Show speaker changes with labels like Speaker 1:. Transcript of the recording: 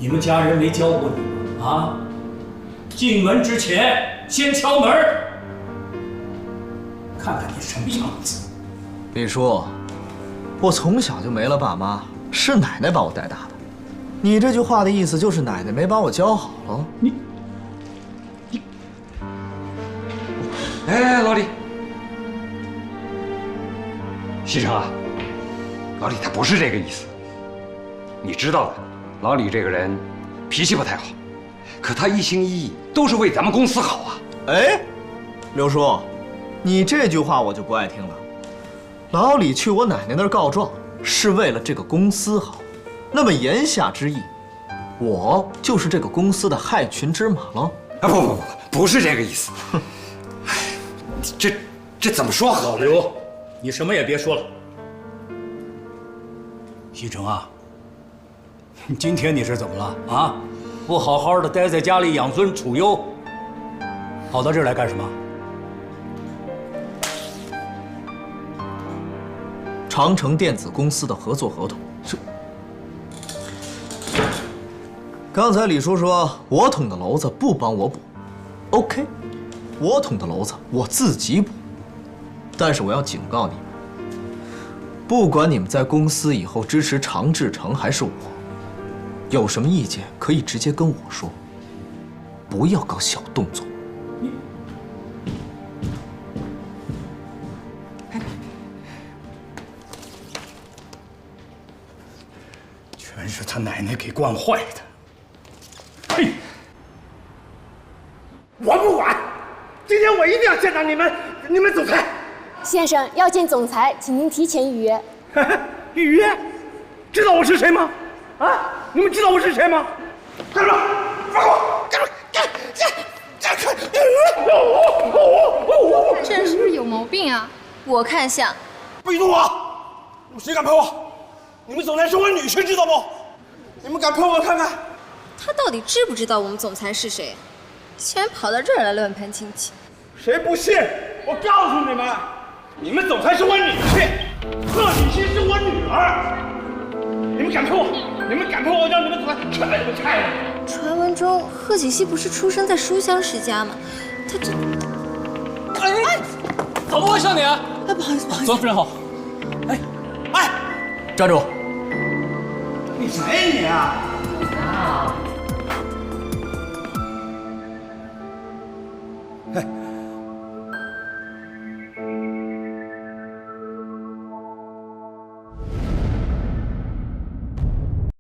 Speaker 1: 你们家人没教过你吗？啊，进门之前先敲门，看看你什么样子。
Speaker 2: 李叔，我从小就没了爸妈，是奶奶把我带大的。你这句话的意思就是奶奶没把我教好了？
Speaker 3: 哎，老李，西城啊，老李他不是这个意思。你知道的，老李这个人脾气不太好，可他一心一意都是为咱们公司好啊。
Speaker 2: 哎，刘叔，你这句话我就不爱听了。老李去我奶奶那儿告状，是为了这个公司好，那么言下之意，我就是这个公司的害群之马了？
Speaker 3: 啊，不是这个意思。哎，这怎么说好？
Speaker 1: 老刘，你什么也别说了。西城啊，今天你是怎么了啊？不好好的待在家里养尊处优，跑到这儿来干什么？
Speaker 2: 长城电子公司的合作合同是。刚才李叔说我捅的娄子不帮我补 ，OK， 我捅的娄子我自己补。但是我要警告你们，不管你们在公司以后支持常志成还是我，有什么意见可以直接跟我说，不要搞小动作。
Speaker 1: 全是他奶奶给惯坏的。嘿，
Speaker 4: 我不管，今天我一定要见到你们总裁。
Speaker 5: 先生要见总裁，请您提前预约。
Speaker 4: 预约？知道我是谁吗？啊，你们知道我是谁吗？干什么？放我！
Speaker 6: 这人是不是有毛病啊？我看像。
Speaker 4: 不许动我！有谁敢碰我？你们总裁是我女婿，知道不？你们敢碰我看看？
Speaker 6: 他到底知不知道我们总裁是谁？竟然跑到这儿来乱攀亲戚！
Speaker 4: 谁不信？我告诉你们，你们总裁是我女婿，贺雨欣是我女儿。你们敢碰我？你们敢碰我，让你们总裁全被你们拆了！
Speaker 6: 传闻中，贺锦熙不是出生在书香世家吗？他这……
Speaker 7: 哎，怎么回事你？哎，
Speaker 6: 不好意思，不好意思。
Speaker 7: 左夫人好。
Speaker 2: 站住！
Speaker 4: 你谁你啊？